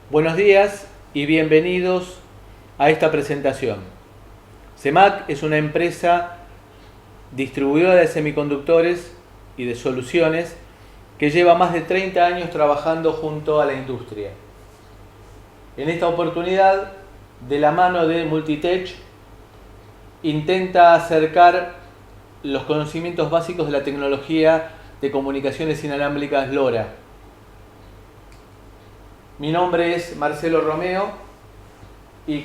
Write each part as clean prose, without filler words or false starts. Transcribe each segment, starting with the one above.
Buenos días y bienvenidos a esta presentación. CEMAC es una empresa distribuidora de semiconductores y de soluciones que lleva más de 30 años trabajando junto a la industria. En esta oportunidad, de la mano de Multitech, intenta acercar los conocimientos básicos de la tecnología de comunicaciones inalámbricas LoRa. Mi nombre es Marcelo Romeo y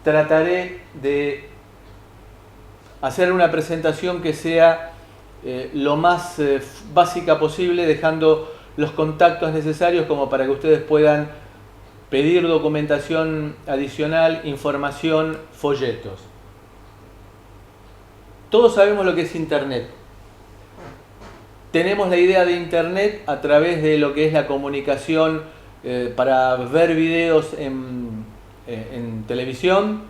trataré de hacer una presentación que sea lo más básica posible, dejando los contactos necesarios como para que ustedes puedan pedir documentación adicional, información, folletos. Todos sabemos lo que es Internet. Tenemos la idea de Internet a través de lo que es la comunicación para ver videos en televisión.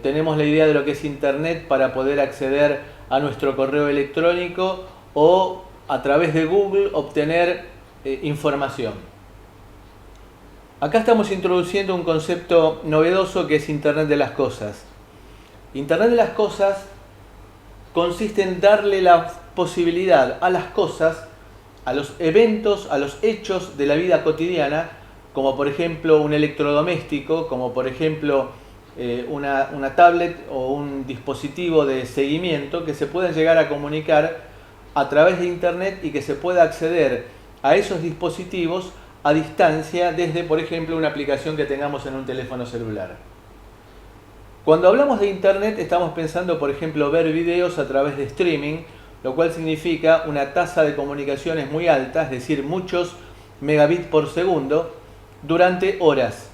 Tenemos la idea de lo que es Internet para poder acceder a nuestro correo electrónico o a través de Google obtener información. Acá estamos introduciendo un concepto novedoso que es Internet de las cosas. Internet de las cosas consiste en darle la posibilidad a las cosas, a los eventos, a los hechos de la vida cotidiana, como por ejemplo un electrodoméstico, como por ejemplo una tablet o un dispositivo de seguimiento, que se puedan llegar a comunicar a través de Internet y que se pueda acceder a esos dispositivos a distancia desde, por ejemplo, una aplicación que tengamos en un teléfono celular. Cuando hablamos de Internet estamos pensando, por ejemplo, ver videos a través de streaming, lo cual significa una tasa de comunicaciones muy alta, es decir, muchos megabits por segundo, durante horas.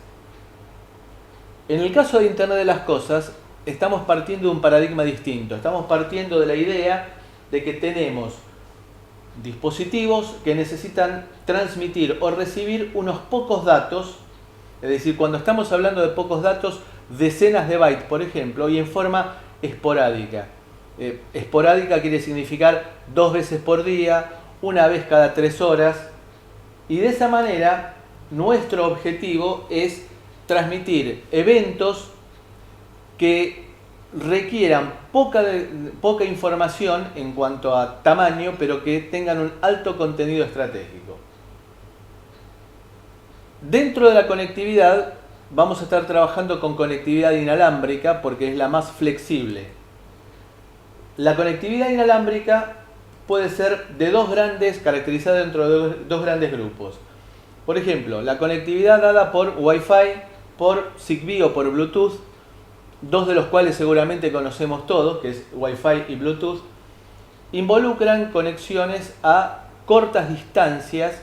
En el caso de Internet de las cosas, estamos partiendo de un paradigma distinto. Estamos partiendo de la idea de que tenemos dispositivos que necesitan transmitir o recibir unos pocos datos, es decir, cuando estamos hablando de pocos datos, decenas de bytes, por ejemplo, y en forma esporádica. Esporádica quiere significar 2 veces por día, una vez cada 3 horas, y de esa manera nuestro objetivo es transmitir eventos que requieran poca información en cuanto a tamaño, pero que tengan un alto contenido estratégico. Dentro de la conectividad vamos a estar trabajando con conectividad inalámbrica porque es la más flexible. La conectividad inalámbrica puede ser de caracterizada dentro de dos grandes grupos. Por ejemplo, la conectividad dada por Wi-Fi, por Zigbee o por Bluetooth, dos de los cuales seguramente conocemos todos, que es Wi-Fi y Bluetooth, involucran conexiones a cortas distancias,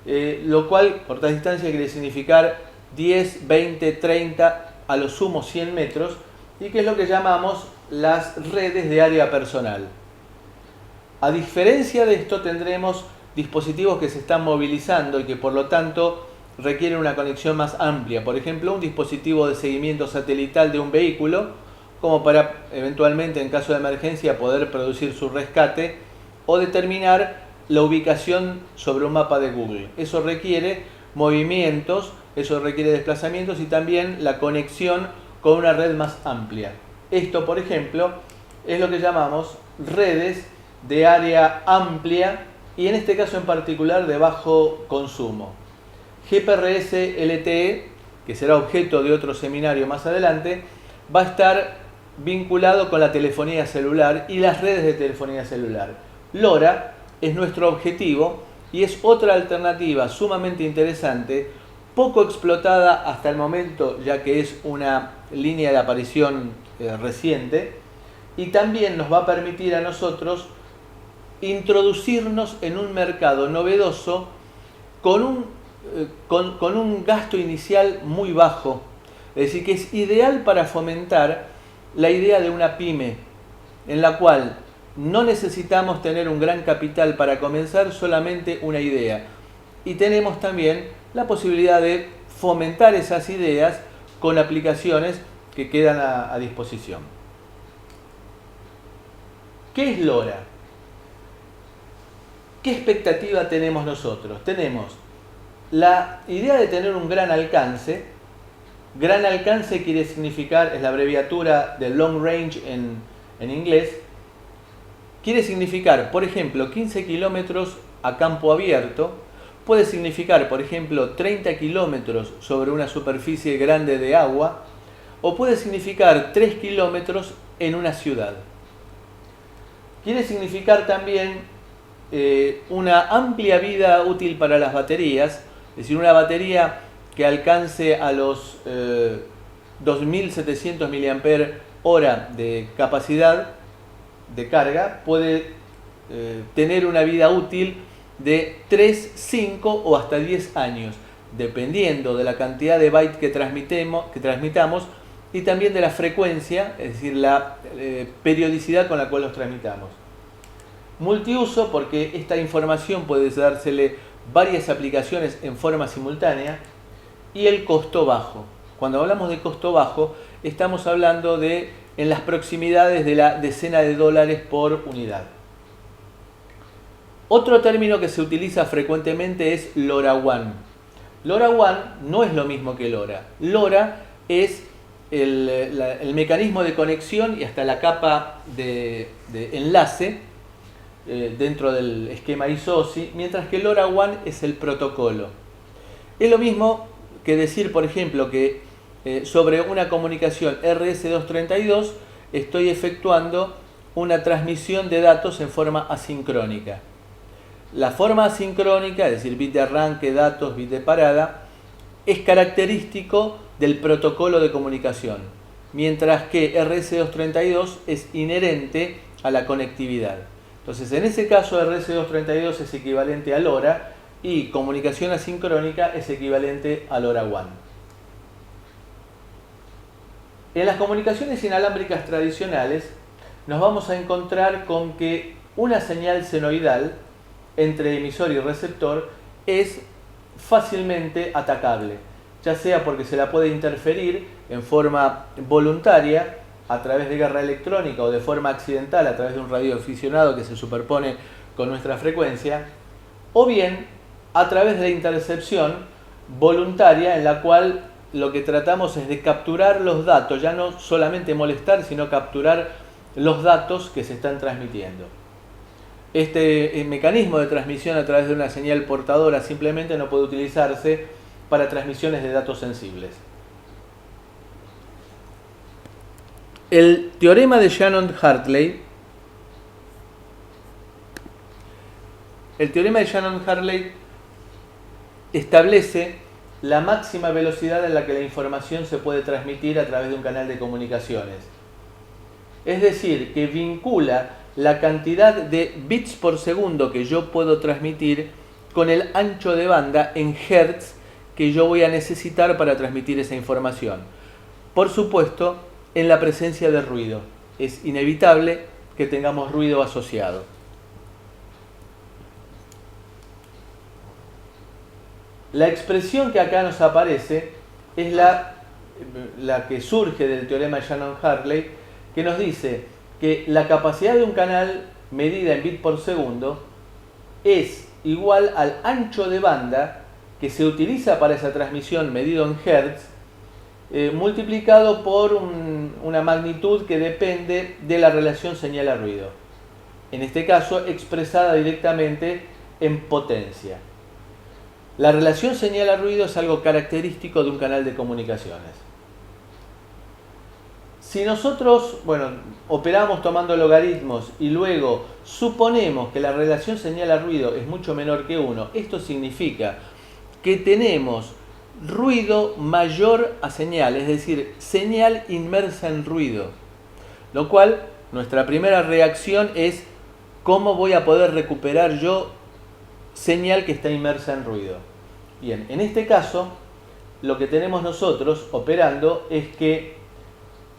lo cual cortas distancias quiere significar 10, 20, 30, a lo sumo 100 metros, y que es lo que llamamos las redes de área personal. A diferencia de esto, tendremos dispositivos que se están movilizando y que por lo tanto requieren una conexión más amplia. Por ejemplo, un dispositivo de seguimiento satelital de un vehículo, como para eventualmente en caso de emergencia poder producir su rescate o determinar la ubicación sobre un mapa de Google. Eso requiere movimientos, eso requiere desplazamientos y también la conexión con una red más amplia. Esto, por ejemplo, es lo que llamamos redes de área amplia y en este caso en particular de bajo consumo. GPRS LTE, que será objeto de otro seminario más adelante, va a estar vinculado con la telefonía celular y las redes de telefonía celular. LoRa es nuestro objetivo y es otra alternativa sumamente interesante, poco explotada hasta el momento, ya que es una línea de aparición reciente, y también nos va a permitir a nosotros introducirnos en un mercado novedoso con un gasto inicial muy bajo. Es decir, que es ideal para fomentar la idea de una pyme, en la cual no necesitamos tener un gran capital para comenzar, solamente una idea. Y tenemos también la posibilidad de fomentar esas ideas con aplicaciones que quedan a disposición. ¿Qué es LoRa? ¿Qué expectativa tenemos nosotros? Tenemos La idea de tener un gran alcance quiere significar, es la abreviatura de long range en inglés, quiere significar, por ejemplo, 15 kilómetros a campo abierto, puede significar, por ejemplo, 30 kilómetros sobre una superficie grande de agua, o puede significar 3 kilómetros en una ciudad. Quiere significar también una amplia vida útil para las baterías, es decir, una batería que alcance a los 2700 mAh de capacidad de carga, puede tener una vida útil de 3, 5 o hasta 10 años, dependiendo de la cantidad de bytes que transmitamos y también de la frecuencia, es decir, la periodicidad con la cual los transmitamos. Multiuso, porque esta información puede dársele varias aplicaciones en forma simultánea. Y el costo bajo. Cuando hablamos de costo bajo, estamos hablando de en las proximidades de la decena de dólares por unidad. Otro término que se utiliza frecuentemente es LoRaWAN. LoRaWAN no es lo mismo que LoRa. LoRa es el mecanismo de conexión y hasta la capa de enlace dentro del esquema I-SOCI, mientras que LoRaWAN es el protocolo. Es lo mismo que decir, por ejemplo, que sobre una comunicación RS-232 estoy efectuando una transmisión de datos en forma asincrónica. La forma asincrónica, es decir, bit de arranque, datos, bit de parada, es característico del protocolo de comunicación, mientras que RS-232 es inherente a la conectividad. Entonces, en ese caso, RS-232 es equivalente a LoRa y comunicación asincrónica es equivalente a LoRaWAN. En las comunicaciones inalámbricas tradicionales nos vamos a encontrar con que una señal senoidal entre emisor y receptor es fácilmente atacable, ya sea porque se la puede interferir en forma voluntaria a través de guerra electrónica o de forma accidental a través de un radioaficionado que se superpone con nuestra frecuencia, o bien a través de la intercepción voluntaria en la cual lo que tratamos es de capturar los datos, ya no solamente molestar, sino capturar los datos que se están transmitiendo. Este mecanismo de transmisión a través de una señal portadora simplemente no puede utilizarse para transmisiones de datos sensibles. El teorema de Shannon-Hartley establece la máxima velocidad en la que la información se puede transmitir a través de un canal de comunicaciones. Es decir, que vincula la cantidad de bits por segundo que yo puedo transmitir con el ancho de banda en hertz que yo voy a necesitar para transmitir esa información. Por supuesto, en la presencia de ruido. Es inevitable que tengamos ruido asociado. La expresión que acá nos aparece es la que surge del teorema de Shannon-Hartley, que nos dice que la capacidad de un canal medida en bit por segundo es igual al ancho de banda que se utiliza para esa transmisión medido en hertz, multiplicado por una magnitud que depende de la relación señal a ruido. En este caso, expresada directamente en potencia. La relación señal a ruido es algo característico de un canal de comunicaciones. Si nosotros, operamos tomando logaritmos y luego suponemos que la relación señal a ruido es mucho menor que 1, esto significa que tenemos ruido mayor a señal, es decir, señal inmersa en ruido. Lo cual, nuestra primera reacción es ¿cómo voy a poder recuperar yo señal que está inmersa en ruido? Bien, en este caso, lo que tenemos nosotros operando es que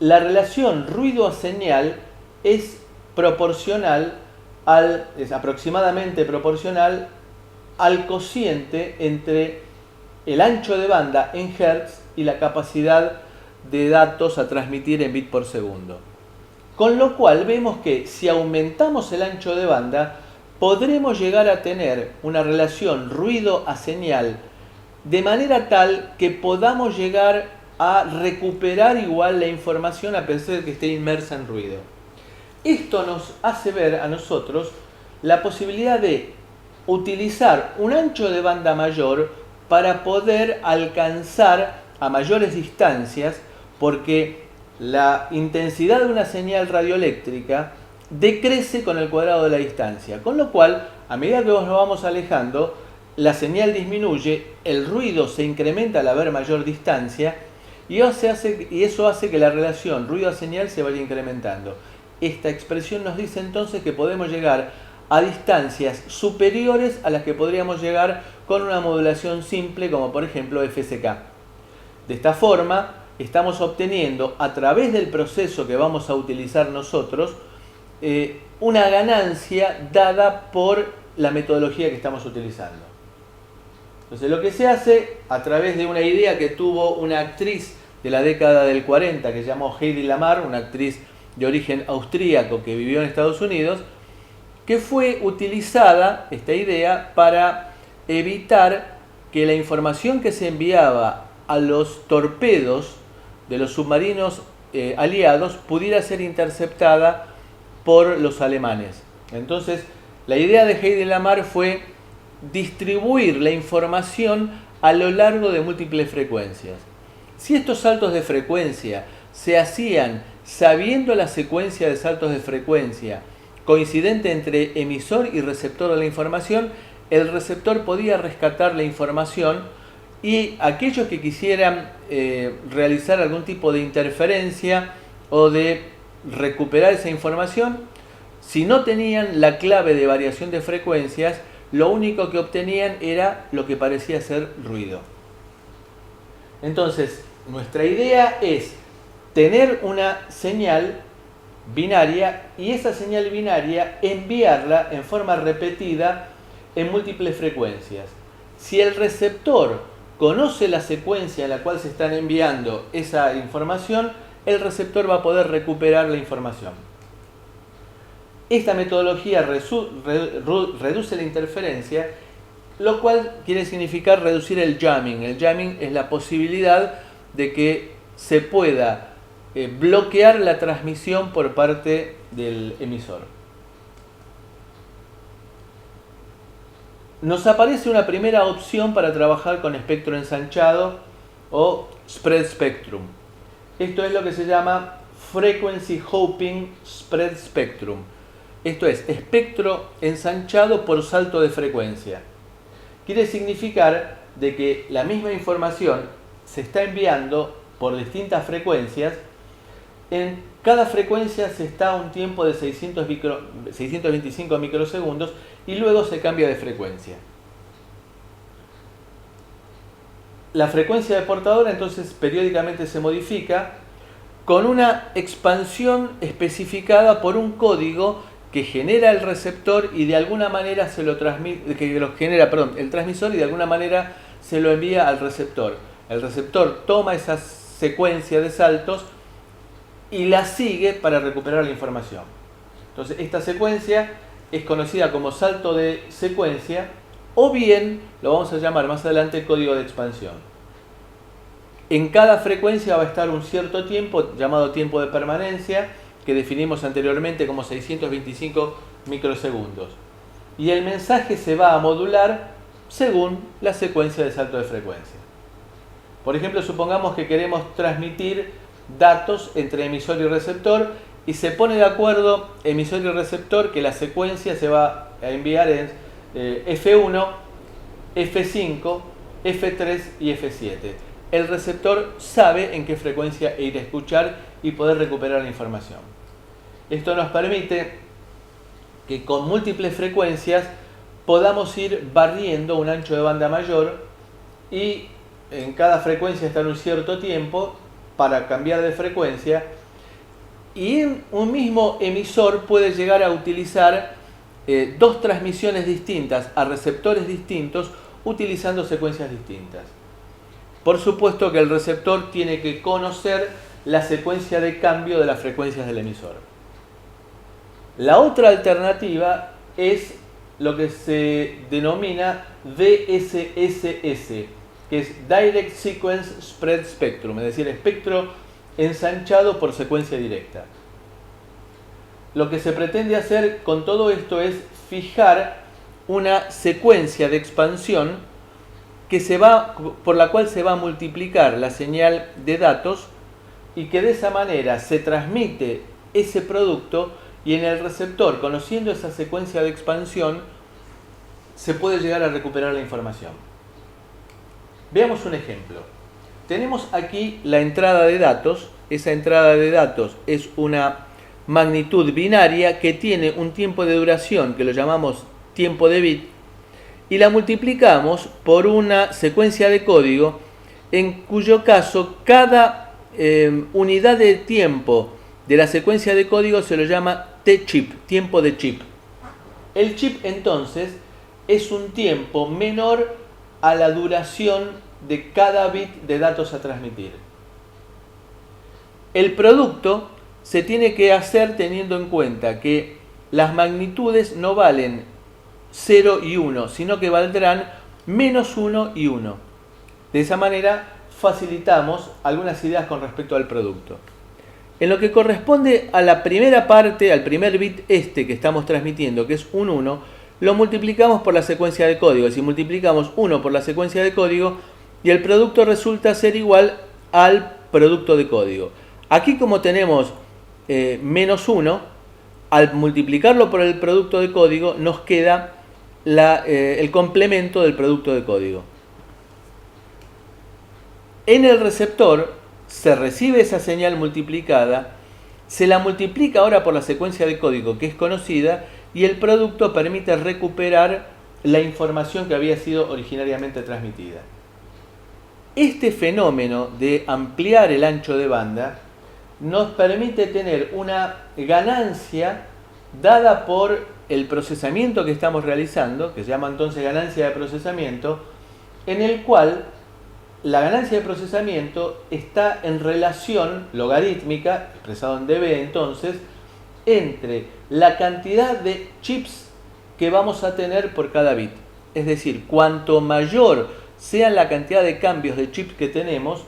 la relación ruido a señal es aproximadamente proporcional al cociente entre el ancho de banda en hertz y la capacidad de datos a transmitir en bit por segundo. Con lo cual vemos que si aumentamos el ancho de banda, podremos llegar a tener una relación ruido a señal de manera tal que podamos llegar a recuperar igual la información a pesar de que esté inmersa en ruido. Esto nos hace ver a nosotros la posibilidad de utilizar un ancho de banda mayor para poder alcanzar a mayores distancias, porque la intensidad de una señal radioeléctrica decrece con el cuadrado de la distancia, con lo cual, a medida que nos vamos alejando, la señal disminuye, el ruido se incrementa al haber mayor distancia, y eso hace que la relación ruido-señal se vaya incrementando. Esta expresión nos dice entonces que podemos llegar a distancias superiores a las que podríamos llegar con una modulación simple, como por ejemplo FSK. De esta forma, estamos obteniendo, a través del proceso que vamos a utilizar nosotros, una ganancia dada por la metodología que estamos utilizando. Entonces, lo que se hace a través de una idea que tuvo una actriz de la década del 40 que se llamó Heidi Lamar, una actriz de origen austríaco que vivió en Estados Unidos, que fue utilizada esta idea para evitar que la información que se enviaba a los torpedos de los submarinos aliados pudiera ser interceptada por los alemanes. Entonces, la idea de Heidi Lamar fue distribuir la información a lo largo de múltiples frecuencias. Si estos saltos de frecuencia se hacían sabiendo la secuencia de saltos de frecuencia coincidente entre emisor y receptor de la información, el receptor podía rescatar la información, y aquellos que quisieran realizar algún tipo de interferencia o de recuperar esa información, si no tenían la clave de variación de frecuencias, lo único que obtenían era lo que parecía ser ruido. Entonces, nuestra idea es tener una señal binaria y esa señal binaria enviarla en forma repetida en múltiples frecuencias. Si el receptor conoce la secuencia en la cual se están enviando esa información, el receptor va a poder recuperar la información. Esta metodología reduce la interferencia, lo cual quiere significar reducir el jamming. El jamming es la posibilidad de que se pueda bloquear la transmisión por parte del emisor. Nos aparece una primera opción para trabajar con espectro ensanchado o spread spectrum. Esto es lo que se llama frequency hopping spread spectrum. Esto es espectro ensanchado por salto de frecuencia. Quiere significar de que la misma información se está enviando por distintas frecuencias. En cada frecuencia se está a un tiempo de 625 microsegundos y luego se cambia de frecuencia. La frecuencia de portadora entonces periódicamente se modifica con una expansión especificada por un código que genera el receptor y de alguna manera se lo transmite, el transmisor, y de alguna manera se lo envía al receptor. El receptor toma esa secuencia de saltos y la sigue para recuperar la información. Entonces, esta secuencia es conocida como salto de secuencia, o bien lo vamos a llamar más adelante código de expansión. En cada frecuencia va a estar un cierto tiempo llamado tiempo de permanencia, que definimos anteriormente como 625 microsegundos. Y el mensaje se va a modular según la secuencia de salto de frecuencia. Por ejemplo, supongamos que queremos transmitir datos entre emisor y receptor, y se pone de acuerdo emisor y receptor que la secuencia se va a enviar en F1, F5, F3 y F7. El receptor sabe en qué frecuencia ir a escuchar y poder recuperar la información. Esto nos permite que con múltiples frecuencias podamos ir barriendo un ancho de banda mayor, y en cada frecuencia estar un cierto tiempo para cambiar de frecuencia, y un mismo emisor puede llegar a utilizar dos transmisiones distintas a receptores distintos utilizando secuencias distintas. Por supuesto que el receptor tiene que conocer la secuencia de cambio de las frecuencias del emisor. La otra alternativa es lo que se denomina DSSS, que es Direct Sequence Spread Spectrum, es decir, espectro ensanchado por secuencia directa. Lo que se pretende hacer con todo esto es fijar una secuencia de expansión por la cual se va a multiplicar la señal de datos y que de esa manera se transmite ese producto y en el receptor, conociendo esa secuencia de expansión, se puede llegar a recuperar la información. Veamos un ejemplo. Tenemos aquí la entrada de datos. Esa entrada de datos es una magnitud binaria que tiene un tiempo de duración que lo llamamos tiempo de bit y la multiplicamos por una secuencia de código en cuyo caso cada unidad de tiempo de la secuencia de código se lo llama t-chip, tiempo de chip. El chip entonces es un tiempo menor a la duración de cada bit de datos a transmitir. El producto se tiene que hacer teniendo en cuenta que las magnitudes no valen 0 y 1, sino que valdrán menos 1 y 1. De esa manera facilitamos algunas ideas con respecto al producto. En lo que corresponde a la primera parte, al primer bit que estamos transmitiendo, que es un 1, lo multiplicamos por la secuencia de código. Si multiplicamos 1 por la secuencia de código y el producto resulta ser igual al producto de código. Aquí como tenemos menos 1, al multiplicarlo por el producto de código nos queda el complemento del producto de código. En el receptor se recibe esa señal multiplicada, se la multiplica ahora por la secuencia de código que es conocida y el producto permite recuperar la información que había sido originariamente transmitida. Este fenómeno de ampliar el ancho de banda nos permite tener una ganancia dada por el procesamiento que estamos realizando, que se llama entonces ganancia de procesamiento, en el cual la ganancia de procesamiento está en relación logarítmica, expresado en dB entonces, entre la cantidad de chips que vamos a tener por cada bit. Es decir, cuanto mayor sea la cantidad de cambios de chips que tenemos,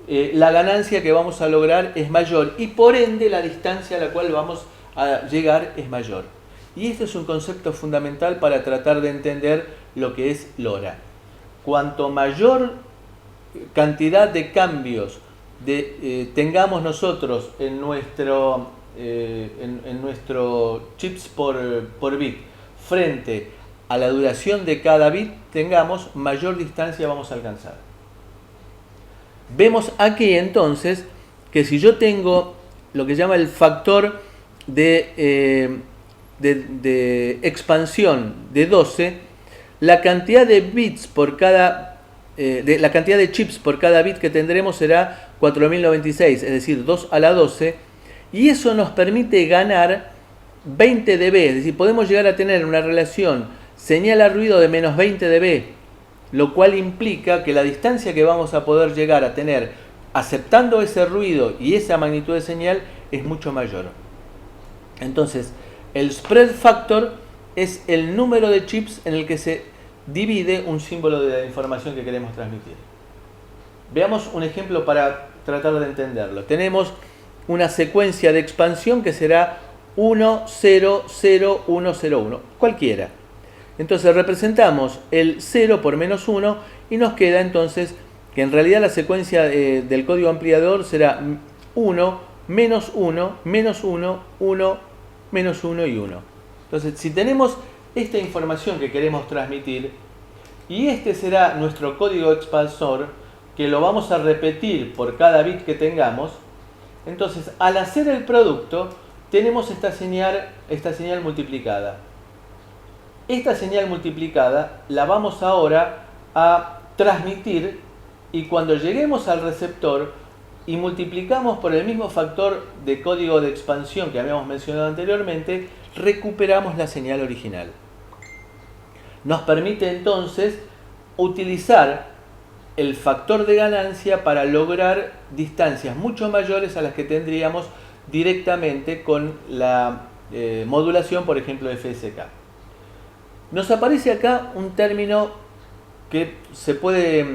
la ganancia que vamos a lograr es mayor y por ende la distancia a la cual vamos a llegar es mayor. Y este es un concepto fundamental para tratar de entender lo que es LoRa. Cuanto mayor cantidad de cambios tengamos nosotros en nuestro chips por bit frente a la duración de cada bit tengamos, mayor distancia vamos a alcanzar. Vemos aquí entonces que si yo tengo lo que se llama el factor de expansión de 12, la cantidad de bits por cada la cantidad de chips por cada bit que tendremos será 4096, es decir, 2 a la 12, y eso nos permite ganar 20 dB, es decir, podemos llegar a tener una relación señal a ruido de menos 20 dB, lo cual implica que la distancia que vamos a poder llegar a tener aceptando ese ruido y esa magnitud de señal es mucho mayor. Entonces, el spread factor es el número de chips en el que se divide un símbolo de la información que queremos transmitir. Veamos un ejemplo para tratar de entenderlo. Tenemos una secuencia de expansión que será 1, 0, 0, 1, 0, 1, cualquiera. Entonces representamos el 0 por menos 1 y nos queda entonces que en realidad la secuencia del código ampliador será 1, menos 1, menos 1, 1, menos 1 y 1. Entonces si tenemos esta información que queremos transmitir y este será nuestro código expansor que lo vamos a repetir por cada bit que tengamos, entonces al hacer el producto tenemos esta señal multiplicada. Esta señal multiplicada la vamos ahora a transmitir y cuando lleguemos al receptor y multiplicamos por el mismo factor de código de expansión que habíamos mencionado anteriormente, recuperamos la señal original. Nos permite entonces utilizar el factor de ganancia para lograr distancias mucho mayores a las que tendríamos directamente con la modulación, por ejemplo, FSK. Nos aparece acá un término que se puede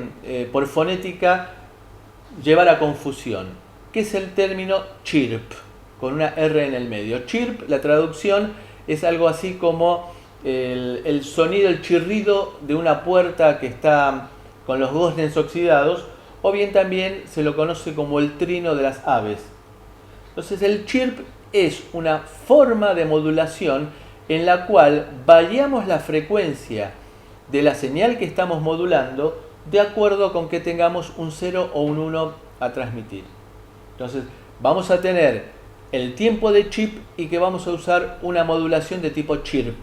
por fonética llevar a confusión, que es el término chirp, con una R en el medio. Chirp, la traducción es algo así como el sonido, el chirrido de una puerta que está con los goznes oxidados, o bien también se lo conoce como el trino de las aves. Entonces el chirp es una forma de modulación en la cual variamos la frecuencia de la señal que estamos modulando de acuerdo con que tengamos un 0 o un 1 a transmitir. Entonces vamos a tener el tiempo de chip y que vamos a usar una modulación de tipo chirp.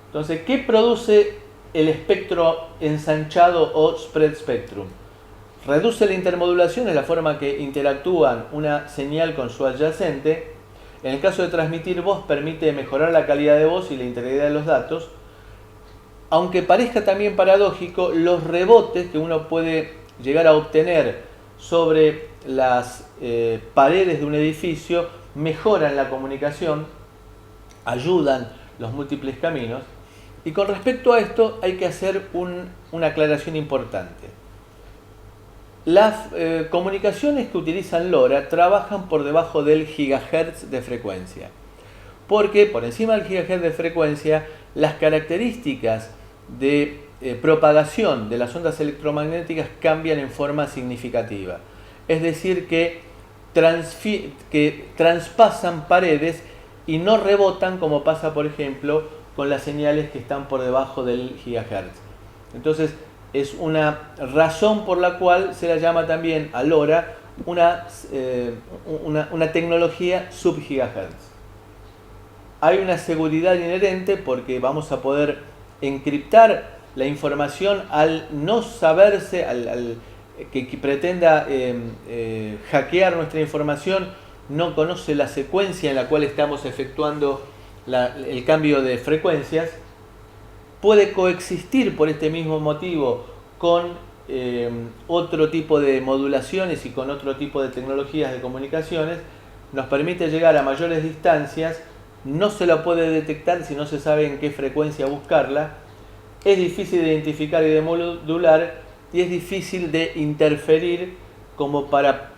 Entonces, ¿qué produce el espectro ensanchado o spread spectrum? Reduce la intermodulación, es la forma que interactúan una señal con su adyacente. En el caso de transmitir voz, permite mejorar la calidad de voz y la integridad de los datos. Aunque parezca también paradójico, los rebotes que uno puede llegar a obtener sobre las paredes de un edificio mejoran la comunicación, ayudan los múltiples caminos. Y con respecto a esto hay que hacer una aclaración importante. Las comunicaciones que utilizan LoRa trabajan por debajo del gigahertz de frecuencia, porque por encima del gigahertz de frecuencia las características de propagación de las ondas electromagnéticas cambian en forma significativa. Es decir, que traspasan paredes y no rebotan como pasa, por ejemplo, con las señales que están por debajo del gigahertz. Entonces, es una razón por la cual se la llama también a LoRa una tecnología sub-gigahertz. Hay una seguridad inherente porque vamos a poder encriptar la información al no saberse, que pretenda hackear nuestra información, no conoce la secuencia en la cual estamos efectuando el cambio de frecuencias, puede coexistir por este mismo motivo con otro tipo de modulaciones y con otro tipo de tecnologías de comunicaciones, nos permite llegar a mayores distancias, no se la puede detectar si no se sabe en qué frecuencia buscarla, es difícil de identificar y de modular y es difícil de interferir como para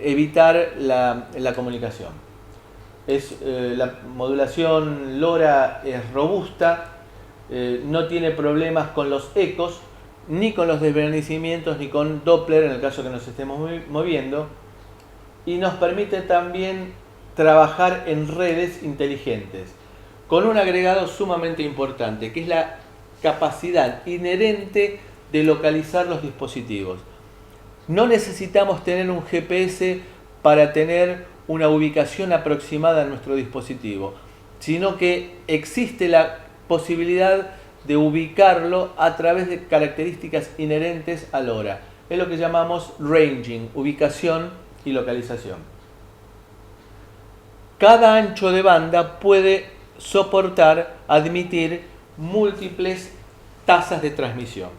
evitar la comunicación. La modulación LoRa es robusta, no tiene problemas con los ecos, ni con los desvanecimientos, ni con Doppler en el caso que nos estemos moviendo, y nos permite también trabajar en redes inteligentes, con un agregado sumamente importante, que es la capacidad inherente de localizar los dispositivos. No necesitamos tener un GPS para tener una ubicación aproximada a nuestro dispositivo, sino que existe la posibilidad de ubicarlo a través de características inherentes a LoRa. Es lo que llamamos ranging, ubicación y localización. Cada ancho de banda puede soportar, admitir múltiples tasas de transmisión.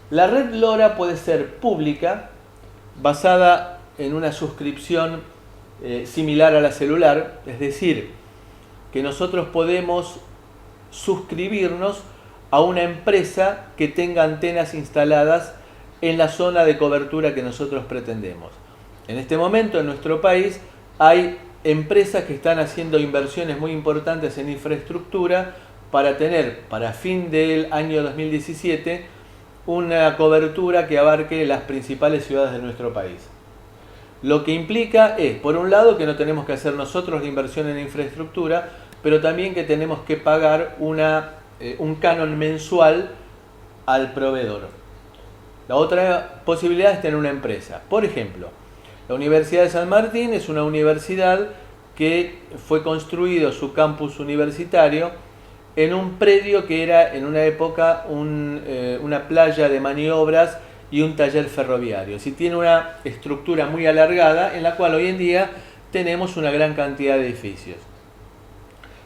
La red LoRa puede ser pública, basada en una suscripción similar a la celular, es decir, que nosotros podemos suscribirnos a una empresa que tenga antenas instaladas en la zona de cobertura que nosotros pretendemos. En este momento en nuestro país hay empresas que están haciendo inversiones muy importantes en infraestructura para tener, para fin del año 2017, una cobertura que abarque las principales ciudades de nuestro país. Lo que implica es, por un lado, que no tenemos que hacer nosotros la inversión en infraestructura, pero también que tenemos que pagar un canon mensual al proveedor. La otra posibilidad es tener una empresa. Por ejemplo, la Universidad de San Martín es una universidad que fue construido su campus universitario en un predio que era en una época una playa de maniobras y un taller ferroviario. Si tiene una estructura muy alargada en la cual hoy en día tenemos una gran cantidad de edificios.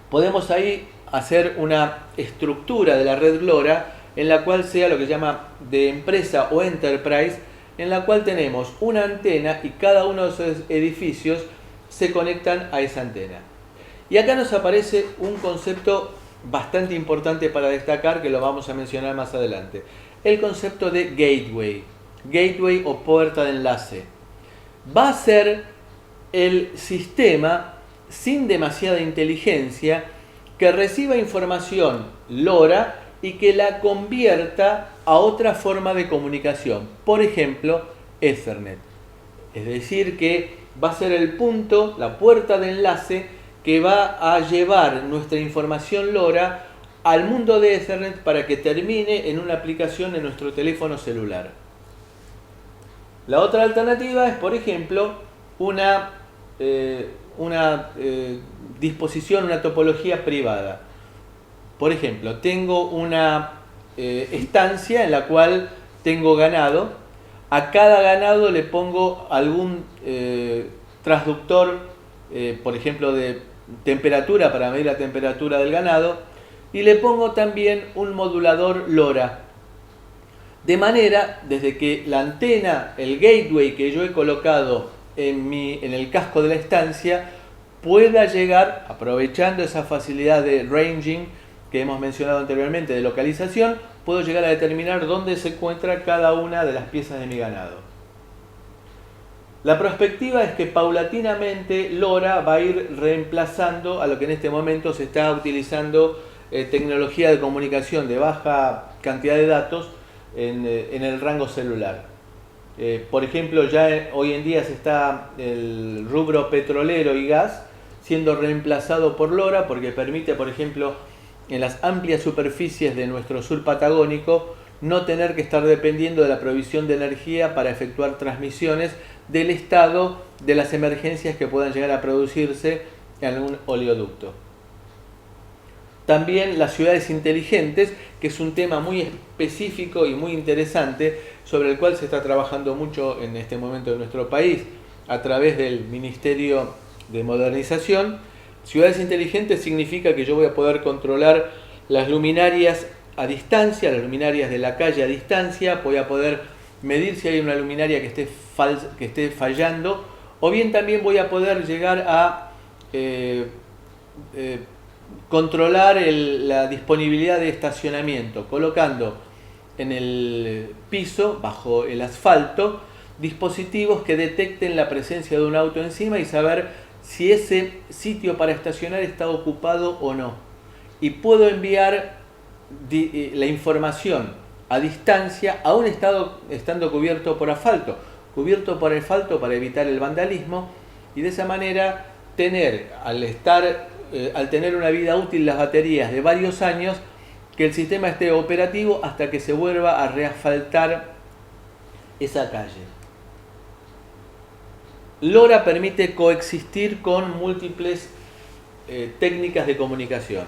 Podemos ahí hacer una estructura de la red LoRa en la cual sea lo que se llama de empresa o enterprise, en la cual tenemos una antena y cada uno de esos edificios se conectan a esa antena. Y acá nos aparece un concepto bastante importante para destacar, que lo vamos a mencionar más adelante. El concepto de gateway. Gateway o puerta de enlace. Va a ser el sistema sin demasiada inteligencia que reciba información LoRa y que la convierta a otra forma de comunicación. Por ejemplo, Ethernet. Es decir, que va a ser el punto, la puerta de enlace que va a llevar nuestra información LoRa al mundo de Ethernet para que termine en una aplicación en nuestro teléfono celular. La otra alternativa es, por ejemplo, una disposición, una topología privada. Por ejemplo, tengo una estancia en la cual tengo ganado. A cada ganado le pongo algún transductor, por ejemplo, de temperatura para medir la temperatura del ganado, y le pongo también un modulador LoRa. De manera, desde que la antena, el gateway que yo he colocado en el casco de la estancia, pueda llegar, aprovechando esa facilidad de ranging que hemos mencionado anteriormente, de localización, puedo llegar a determinar dónde se encuentra cada una de las piezas de mi ganado. La perspectiva es que paulatinamente LoRa va a ir reemplazando a lo que en este momento se está utilizando tecnología de comunicación de baja cantidad de datos en el rango celular. Por ejemplo, ya hoy en día se está el rubro petrolero y gas siendo reemplazado por LoRa porque permite, por ejemplo, en las amplias superficies de nuestro sur patagónico, no tener que estar dependiendo de la provisión de energía para efectuar transmisiones del estado de las emergencias que puedan llegar a producirse en un oleoducto. También las ciudades inteligentes, que es un tema muy específico y muy interesante, sobre el cual se está trabajando mucho en este momento en nuestro país, a través del Ministerio de Modernización. Ciudades inteligentes significa que yo voy a poder controlar las luminarias a distancia, las luminarias de la calle a distancia, voy a poder medir si hay una luminaria que esté fallando, o bien también voy a poder llegar a controlar la disponibilidad de estacionamiento, colocando en el piso, bajo el asfalto, dispositivos que detecten la presencia de un auto encima y saber si ese sitio para estacionar está ocupado o no. Y puedo enviar la información a distancia, aún estando cubierto por asfalto para evitar el vandalismo, y de esa manera al tener una vida útil las baterías de varios años, que el sistema esté operativo hasta que se vuelva a reasfaltar esa calle. LoRa permite coexistir con múltiples técnicas de comunicación.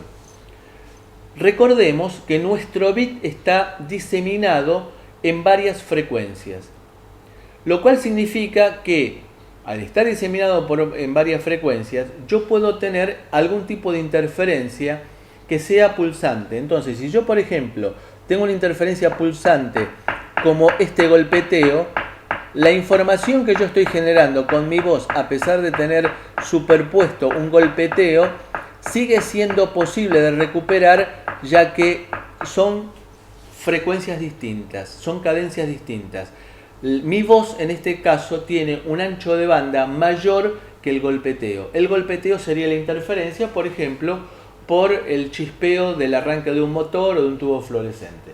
Recordemos que nuestro bit está diseminado en varias frecuencias, lo cual significa que al estar diseminado en varias frecuencias, yo puedo tener algún tipo de interferencia que sea pulsante. Entonces, si yo, por ejemplo, tengo una interferencia pulsante como este golpeteo, la información que yo estoy generando con mi voz, a pesar de tener superpuesto un golpeteo, sigue siendo posible de recuperar, ya que son frecuencias distintas, son cadencias distintas. Mi voz en este caso tiene un ancho de banda mayor que el golpeteo. El golpeteo sería la interferencia, por ejemplo, por el chispeo del arranque de un motor o de un tubo fluorescente.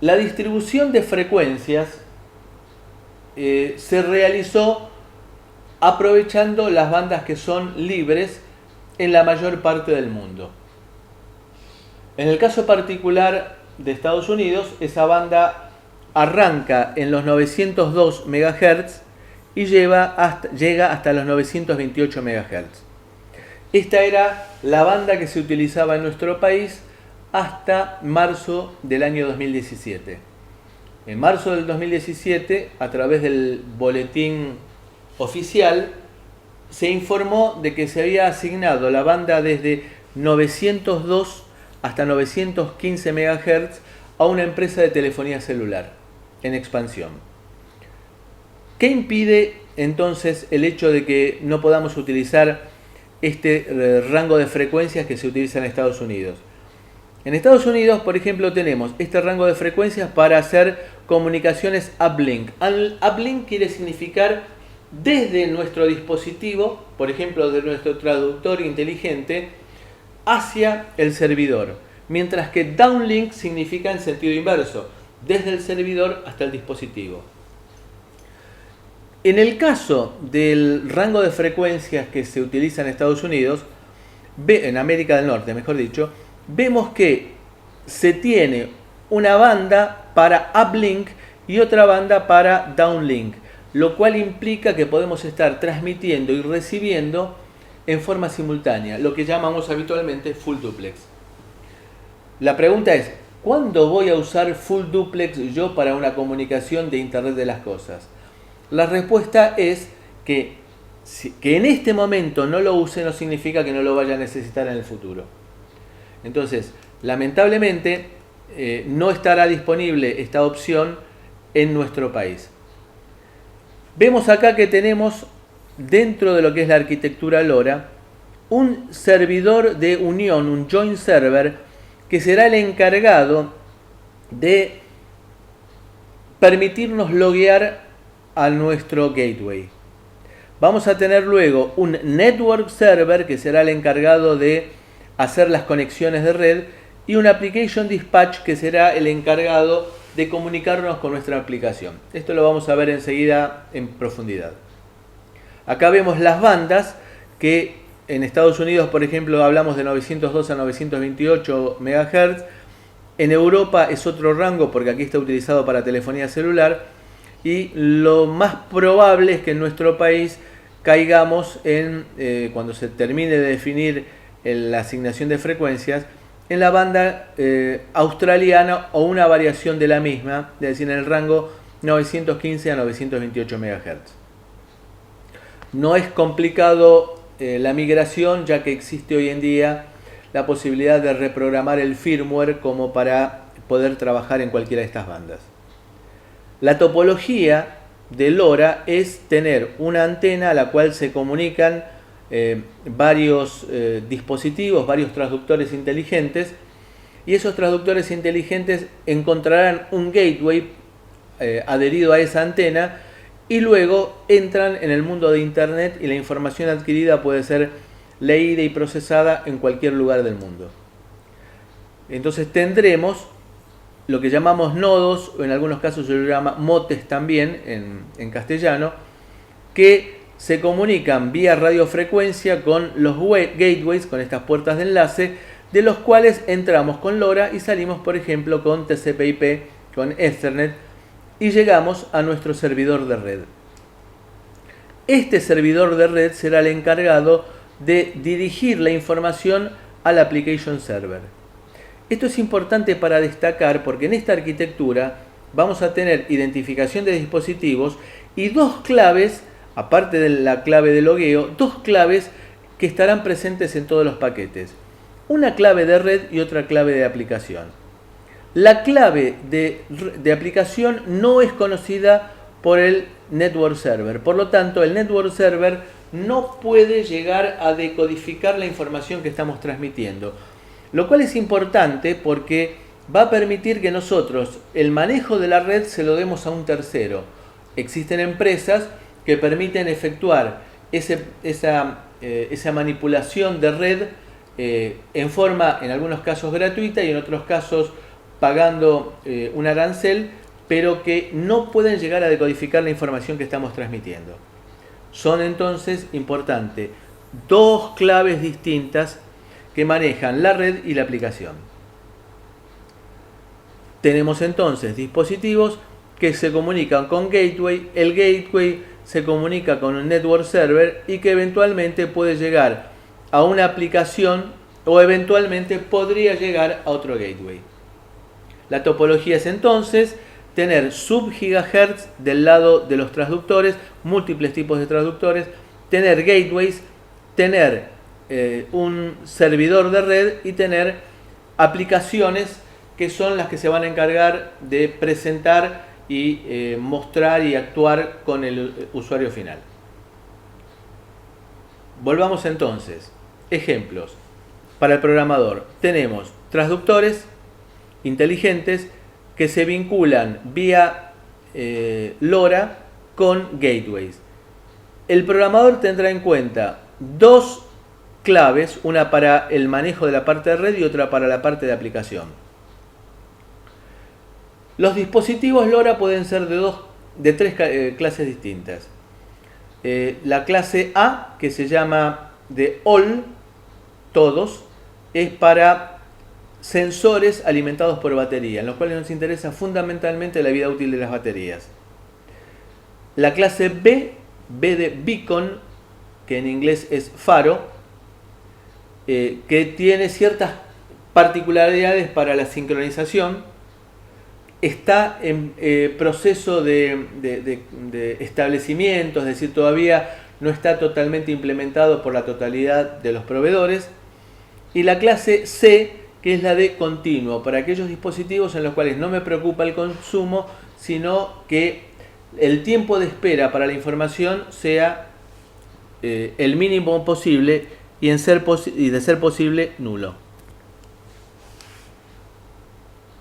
La distribución de frecuencias se realizó aprovechando las bandas que son libres en la mayor parte del mundo. En el caso particular de Estados Unidos, esa banda arranca en los 902 MHz y llega hasta los 928 MHz. Esta era la banda que se utilizaba en nuestro país hasta marzo del año 2017. En marzo del 2017, a través del boletín oficial, se informó de que se había asignado la banda desde 902 hasta 915 MHz a una empresa de telefonía celular en expansión. ¿Qué impide entonces el hecho de que no podamos utilizar este rango de frecuencias que se utiliza en Estados Unidos. En Estados Unidos, por ejemplo, tenemos este rango de frecuencias para hacer comunicaciones uplink. Uplink quiere significar desde nuestro dispositivo, por ejemplo, de nuestro traductor inteligente, hacia el servidor. Mientras que downlink significa en sentido inverso, desde el servidor hasta el dispositivo. En el caso del rango de frecuencias que se utiliza en Estados Unidos, en América del Norte, mejor dicho, vemos que se tiene una banda para uplink y otra banda para downlink, lo cual implica que podemos estar transmitiendo y recibiendo en forma simultánea, lo que llamamos habitualmente full duplex. La pregunta es, ¿cuándo voy a usar full duplex yo para una comunicación de Internet de las Cosas? La respuesta es que en este momento no lo use no significa que no lo vaya a necesitar en el futuro. Entonces, lamentablemente, no estará disponible esta opción en nuestro país. Vemos acá que tenemos, dentro de lo que es la arquitectura LoRa, un servidor de unión, un joint server, que será el encargado de permitirnos loguear a nuestro gateway. Vamos a tener luego un network server que será el encargado de hacer las conexiones de red y un application dispatch que será el encargado de comunicarnos con nuestra aplicación. Esto lo vamos a ver enseguida en profundidad. Acá vemos las bandas que en Estados Unidos, por ejemplo, hablamos de 902 a 928 MHz. En Europa es otro rango porque aquí está utilizado para telefonía celular. Y lo más probable es que en nuestro país caigamos en, cuando se termine de definir la asignación de frecuencias, en la banda australiana o una variación de la misma, es decir, en el rango 915 a 928 MHz. No es complicado la migración, ya que existe hoy en día la posibilidad de reprogramar el firmware como para poder trabajar en cualquiera de estas bandas. La topología de LoRa es tener una antena a la cual se comunican varios dispositivos, varios transductores inteligentes, y esos transductores inteligentes encontrarán un gateway adherido a esa antena y luego entran en el mundo de Internet y la información adquirida puede ser leída y procesada en cualquier lugar del mundo. Entonces tendremos lo que llamamos nodos, o en algunos casos se lo llama motes también en castellano, que se comunican vía radiofrecuencia con los gateways, con estas puertas de enlace, de los cuales entramos con LoRa y salimos, por ejemplo, con TCP/IP, con Ethernet, y llegamos a nuestro servidor de red. Este servidor de red será el encargado de dirigir la información al application server. Esto es importante para destacar porque en esta arquitectura vamos a tener identificación de dispositivos y dos claves, aparte de la clave de logueo, dos claves que estarán presentes en todos los paquetes. Una clave de red y otra clave de aplicación. La clave de aplicación no es conocida por el network server. Por lo tanto, el network server no puede llegar a decodificar la información que estamos transmitiendo. Lo cual es importante porque va a permitir que nosotros el manejo de la red se lo demos a un tercero. Existen empresas que permiten efectuar esa manipulación de red en forma, en algunos casos gratuita y en otros casos pagando un arancel, pero que no pueden llegar a decodificar la información que estamos transmitiendo. Son entonces importantes dos claves distintas que manejan la red y la aplicación. Tenemos entonces dispositivos que se comunican con gateway, el gateway se comunica con un network server y que eventualmente puede llegar a una aplicación o eventualmente podría llegar a otro gateway. La topología es entonces tener sub-gigahertz del lado de los transductores, múltiples tipos de transductores, tener gateways, tener un servidor de red y tener aplicaciones que son las que se van a encargar de presentar y mostrar y actuar con el usuario final. Volvamos entonces. Ejemplos. Para el programador tenemos transductores inteligentes que se vinculan vía LoRa con gateways. El programador tendrá en cuenta dos claves, una para el manejo de la parte de red y otra para la parte de aplicación. Los dispositivos LoRa pueden ser de tres clases distintas. La clase A, que se llama de all, todos, es para sensores alimentados por batería, en los cuales nos interesa fundamentalmente la vida útil de las baterías. La clase B, B de beacon, que en inglés es faro, que tiene ciertas particularidades para la sincronización, está en proceso de establecimiento, es decir, todavía no está totalmente implementado por la totalidad de los proveedores. Y la clase C, que es la de continuo, para aquellos dispositivos en los cuales no me preocupa el consumo, sino que el tiempo de espera para la información sea el mínimo posible y de ser posible nulo.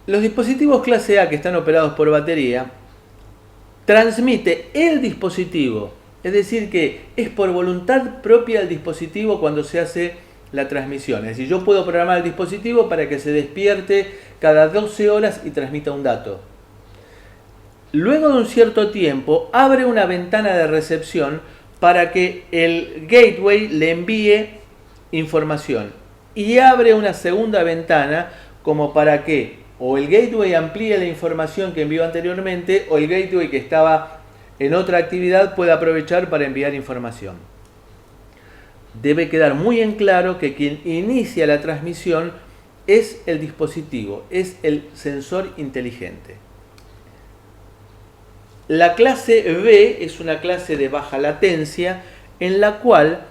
Los dispositivos clase A que están operados por batería transmite el dispositivo, es decir que es por voluntad propia del dispositivo cuando se hace la transmisión. Es decir, yo puedo programar el dispositivo para que se despierte cada 12 horas y transmita un dato. Luego de un cierto tiempo abre una ventana de recepción para que el gateway le envíe información y abre una segunda ventana como para que o el gateway amplíe la información que envió anteriormente o el gateway que estaba en otra actividad pueda aprovechar para enviar información. Debe quedar muy en claro que quien inicia la transmisión es el dispositivo, es el sensor inteligente. La clase B es una clase de baja latencia en la cual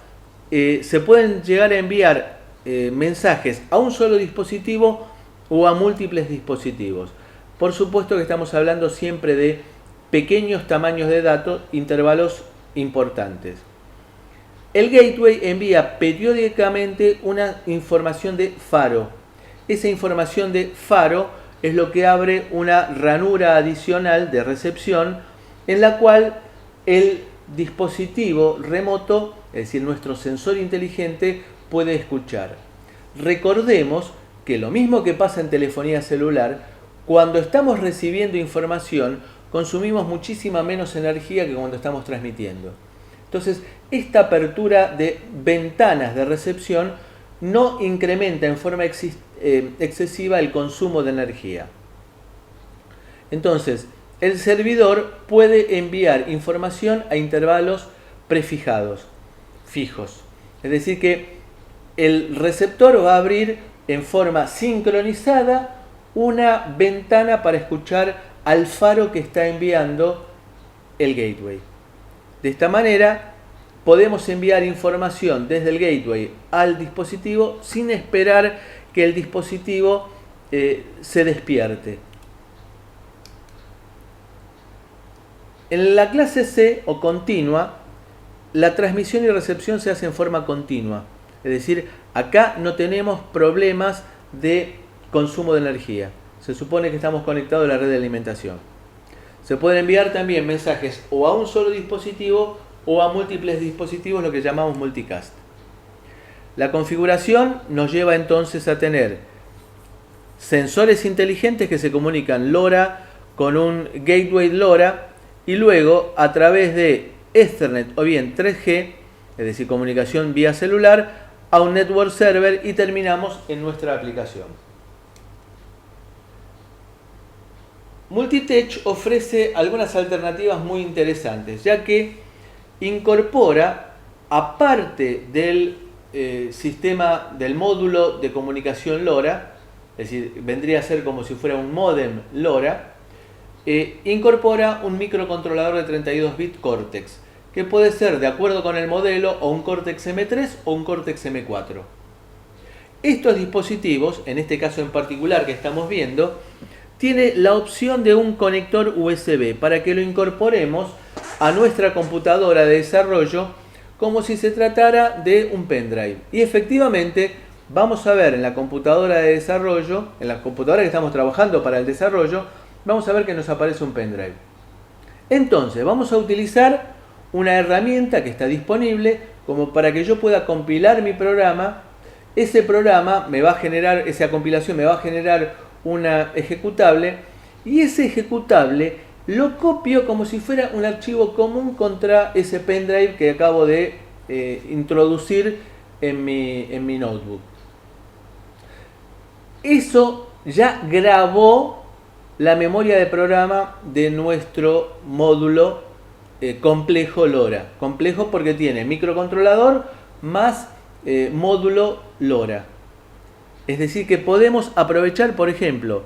se pueden llegar a enviar mensajes a un solo dispositivo o a múltiples dispositivos. Por supuesto que estamos hablando siempre de pequeños tamaños de datos, intervalos importantes. El gateway envía periódicamente una información de faro. Esa información de faro es lo que abre una ranura adicional de recepción en la cual el dispositivo remoto, es decir, nuestro sensor inteligente, puede escuchar. Recordemos que lo mismo que pasa en telefonía celular, cuando estamos recibiendo información, consumimos muchísima menos energía que cuando estamos transmitiendo. Entonces, esta apertura de ventanas de recepción no incrementa en forma excesiva el consumo de energía. Entonces, el servidor puede enviar información a intervalos prefijados, fijos. Es decir que el receptor va a abrir en forma sincronizada una ventana para escuchar al faro que está enviando el gateway. De esta manera podemos enviar información desde el gateway al dispositivo sin esperar que el dispositivo se despierte. En la clase C o continua, la transmisión y recepción se hace en forma continua. Es decir, acá no tenemos problemas de consumo de energía. Se supone que estamos conectados a la red de alimentación. Se pueden enviar también mensajes o a un solo dispositivo o a múltiples dispositivos, lo que llamamos multicast. La configuración nos lleva entonces a tener sensores inteligentes que se comunican LoRa con un gateway LoRa y luego a través de Ethernet o bien 3G, es decir, comunicación vía celular, a un network server y terminamos en nuestra aplicación. Multitech ofrece algunas alternativas muy interesantes, ya que incorpora, aparte del sistema del módulo de comunicación LoRa, es decir, vendría a ser como si fuera un módem LoRa, incorpora un microcontrolador de 32 bits Cortex, que puede ser, de acuerdo con el modelo, o un Cortex M3 o un Cortex M4. Estos dispositivos, en este caso en particular que estamos viendo, tiene la opción de un conector USB para que lo incorporemos a nuestra computadora de desarrollo como si se tratara de un pendrive. Y efectivamente vamos a ver en la computadora de desarrollo, en la computadora que estamos trabajando para el desarrollo, vamos a ver que nos aparece un pendrive. Entonces vamos a utilizar una herramienta que está disponible como para que yo pueda compilar mi programa. Ese programa me va a generar, esa compilación me va a generar una ejecutable, y ese ejecutable lo copio como si fuera un archivo común contra ese pendrive que acabo de introducir en mi notebook. Eso ya grabó la memoria de programa de nuestro módulo complejo LoRa. Complejo porque tiene microcontrolador más módulo LoRa. Es decir, que podemos aprovechar, por ejemplo,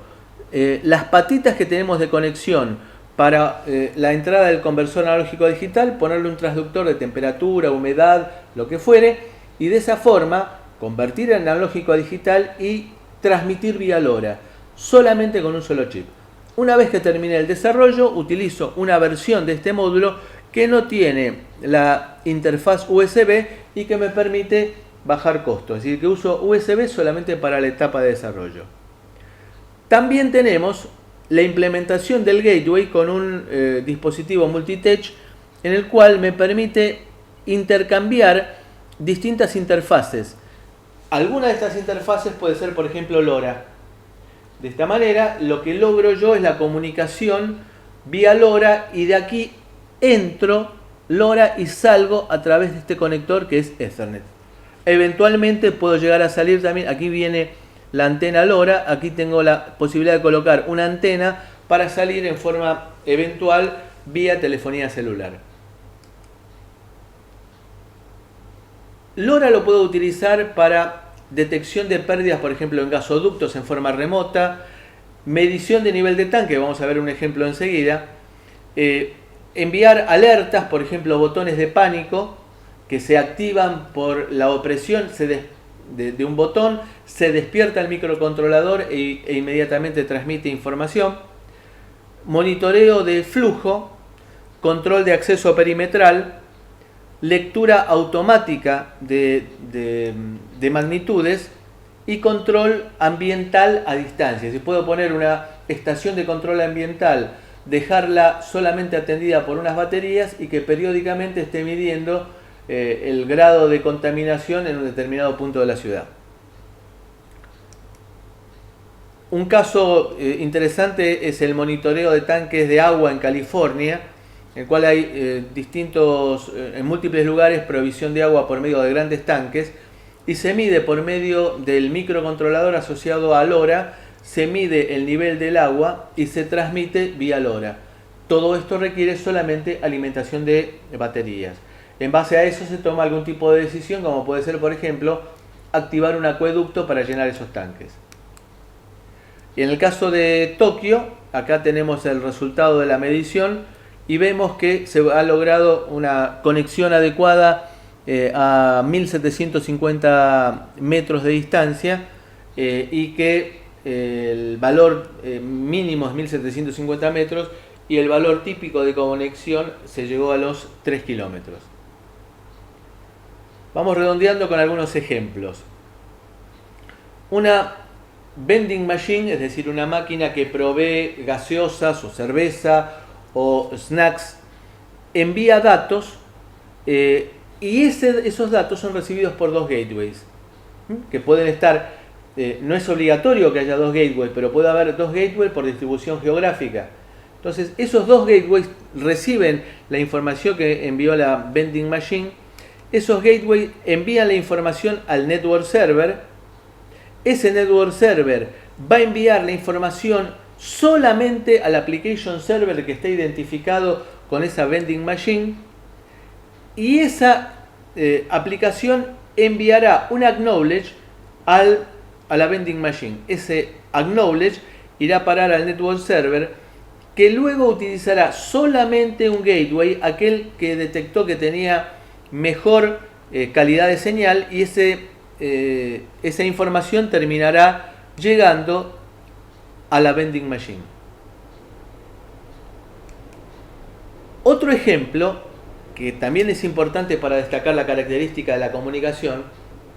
las patitas que tenemos de conexión para la entrada del conversor analógico a digital, ponerle un transductor de temperatura, humedad, lo que fuere, y de esa forma convertir el analógico a digital y transmitir vía LoRa, solamente con un solo chip. Una vez que termine el desarrollo, utilizo una versión de este módulo que no tiene la interfaz USB y que me permite bajar costos, es decir, que uso USB solamente para la etapa de desarrollo. También tenemos la implementación del gateway con un dispositivo multitouch en el cual me permite intercambiar distintas interfaces. Alguna de estas interfaces puede ser, por ejemplo, LoRa. De esta manera, lo que logro yo es la comunicación vía LoRa, y de aquí entro LoRa y salgo a través de este conector que es Ethernet. Eventualmente puedo llegar a salir también, aquí viene la antena LoRa, aquí tengo la posibilidad de colocar una antena para salir en forma eventual vía telefonía celular. LoRa lo puedo utilizar para detección de pérdidas, por ejemplo, en gasoductos en forma remota, medición de nivel de tanque, vamos a ver un ejemplo enseguida, enviar alertas, por ejemplo, botones de pánico que se activan por la opresión de un botón, se despierta el microcontrolador e inmediatamente transmite información, monitoreo de flujo, control de acceso perimetral, lectura automática de magnitudes y control ambiental a distancia. Si puedo poner una estación de control ambiental, dejarla solamente atendida por unas baterías y que periódicamente esté midiendo el grado de contaminación en un determinado punto de la ciudad. Un caso interesante es el monitoreo de tanques de agua en California, en el cual hay en múltiples lugares provisión de agua por medio de grandes tanques, y se mide por medio del microcontrolador asociado a LoRa, se mide el nivel del agua y se transmite vía LoRa. Todo esto requiere solamente alimentación de baterías. En base a eso se toma algún tipo de decisión, como puede ser, por ejemplo, activar un acueducto para llenar esos tanques. Y en el caso de Tokio, acá tenemos el resultado de la medición y vemos que se ha logrado una conexión adecuada a 1750 metros de distancia y que el valor mínimo es 1750 metros y el valor típico de conexión se llegó a los 3 kilómetros. Vamos redondeando con algunos ejemplos. Una vending machine, es decir, una máquina que provee gaseosas o cerveza o snacks, envía datos y esos datos son recibidos por dos gateways que pueden estar, no es obligatorio que haya dos gateways, pero puede haber dos gateways por distribución geográfica. Entonces esos dos gateways reciben la información que envió la vending machine, esos gateways envían la información al network server, ese network server va a enviar la información solamente al application server que está identificado con esa vending machine, y esa aplicación enviará un acknowledge a la vending machine. Ese acknowledge irá a parar al network server, que luego utilizará solamente un gateway, aquel que detectó que tenía mejor calidad de señal, y esa información terminará llegando a la vending machine. Otro ejemplo que también es importante para destacar la característica de la comunicación,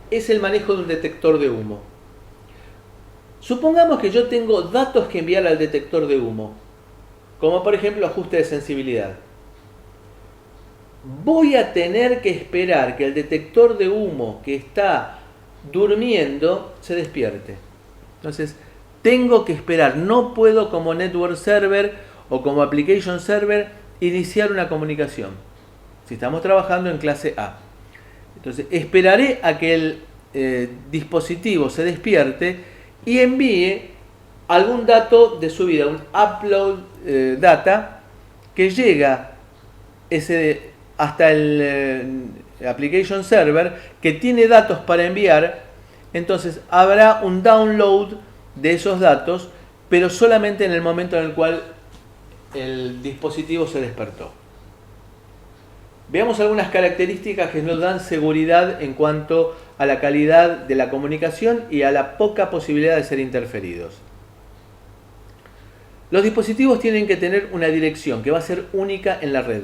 es el manejo de un detector de humo. Supongamos que yo tengo datos que enviar al detector de humo, como por ejemplo ajuste de sensibilidad. Voy a tener que esperar que el detector de humo que está durmiendo se despierte. Entonces, tengo que esperar, no puedo como network server o como application server iniciar una comunicación. Si estamos trabajando en clase A. Entonces, esperaré a que el dispositivo se despierte y envíe algún dato de subida, un upload data que llega hasta el application server que tiene datos para enviar. Entonces habrá un download de esos datos, pero solamente en el momento en el cual el dispositivo se despertó. Veamos algunas características que nos dan seguridad en cuanto a la calidad de la comunicación y a la poca posibilidad de ser interferidos. Los dispositivos tienen que tener una dirección que va a ser única en la red.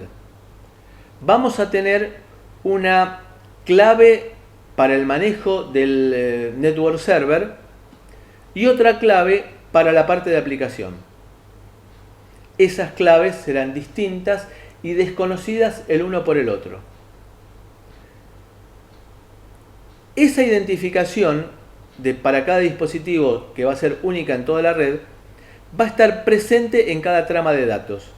Vamos a tener una clave para el manejo del network server y otra clave para la parte de aplicación. Esas claves serán distintas y desconocidas el uno por el otro. Esa identificación para cada dispositivo, que va a ser única en toda la red, va a estar presente en cada trama de datos.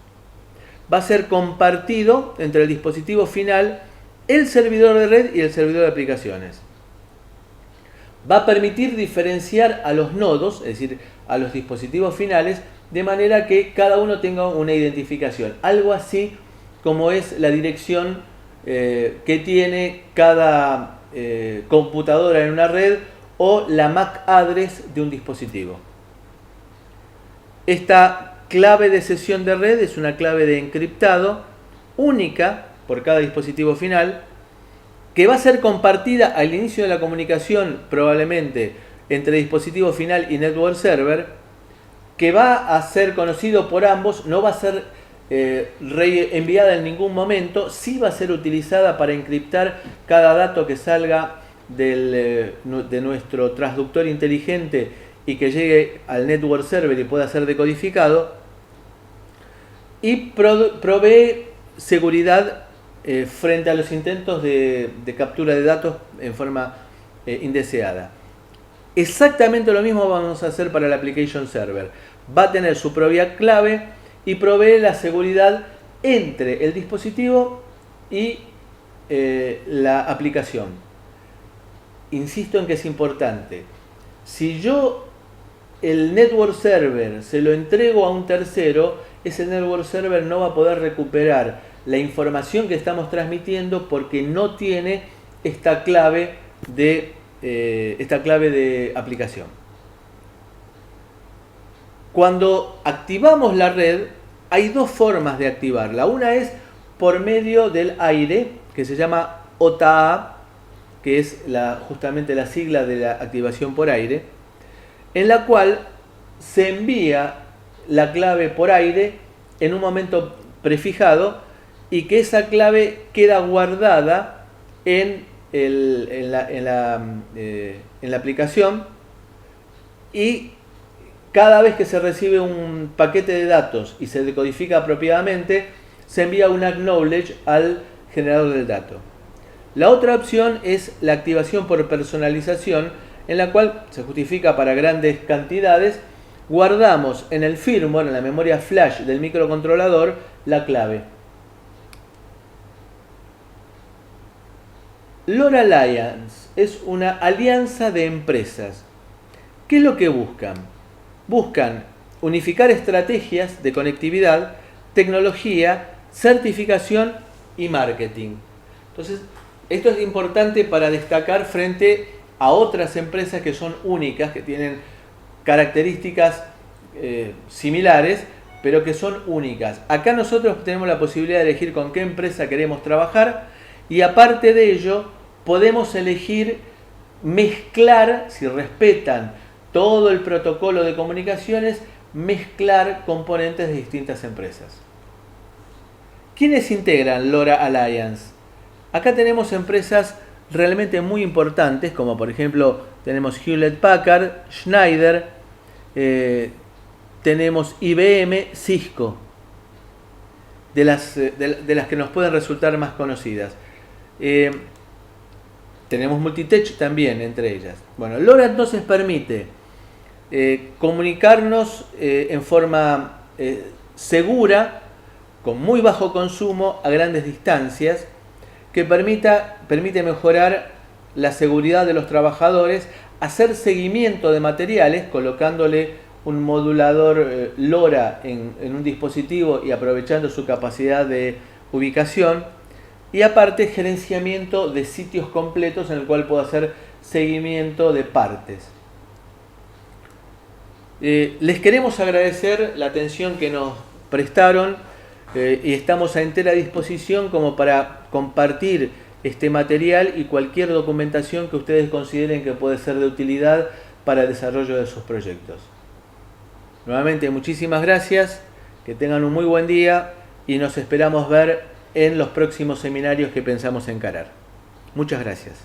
Va a ser compartido entre el dispositivo final, el servidor de red y el servidor de aplicaciones. Va a permitir diferenciar a los nodos, es decir, a los dispositivos finales, de manera que cada uno tenga una identificación. Algo así como es la dirección que tiene cada computadora en una red o la MAC address de un dispositivo. Esta clave de sesión de red es una clave de encriptado única por cada dispositivo final, que va a ser compartida al inicio de la comunicación probablemente entre dispositivo final y network server, que va a ser conocido por ambos, no va a ser reenviada en ningún momento, sí va a ser utilizada para encriptar cada dato que salga de nuestro transductor inteligente y que llegue al network server y pueda ser decodificado, y provee seguridad frente a los intentos de captura de datos en forma indeseada. Exactamente lo mismo vamos a hacer para el application server. Va a tener su propia clave y provee la seguridad entre el dispositivo y la aplicación. Insisto en que es importante. Si yo el network server se lo entrego a un tercero, ese network server no va a poder recuperar la información que estamos transmitiendo porque no tiene esta clave de aplicación. Cuando activamos la red, hay dos formas de activarla. Una es por medio del aire, que se llama OTA, que es justamente la sigla de la activación por aire, en la cual se envía la clave por aire en un momento prefijado y que esa clave queda guardada en la aplicación, y cada vez que se recibe un paquete de datos y se decodifica apropiadamente, se envía un acknowledge al generador del dato. La otra opción es la activación por personalización, en la cual se justifica para grandes cantidades. Guardamos en el firmware, en la memoria flash del microcontrolador, la clave. LoRa Alliance es una alianza de empresas. ¿Qué es lo que buscan? Buscan unificar estrategias de conectividad, tecnología, certificación y marketing. Entonces, esto es importante para destacar frente a otras empresas que son únicas, que tienen características similares, pero que son únicas. Acá nosotros tenemos la posibilidad de elegir con qué empresa queremos trabajar, y aparte de ello podemos elegir mezclar, si respetan todo el protocolo de comunicaciones, mezclar componentes de distintas empresas. ¿Quiénes integran LoRa Alliance? Acá tenemos empresas realmente muy importantes, como por ejemplo tenemos Hewlett Packard, Schneider, tenemos IBM, Cisco, de las que nos pueden resultar más conocidas. Tenemos Multitech también entre ellas. Bueno, LoRa entonces permite comunicarnos en forma segura, con muy bajo consumo, a grandes distancias, que permite mejorar la seguridad de los trabajadores, hacer seguimiento de materiales colocándole un modulador LoRa en un dispositivo y aprovechando su capacidad de ubicación, y aparte gerenciamiento de sitios completos en el cual puedo hacer seguimiento de partes. Les queremos agradecer la atención que nos prestaron y estamos a entera disposición como para compartir este material y cualquier documentación que ustedes consideren que puede ser de utilidad para el desarrollo de sus proyectos. Nuevamente, muchísimas gracias, que tengan un muy buen día y nos esperamos ver en los próximos seminarios que pensamos encarar. Muchas gracias.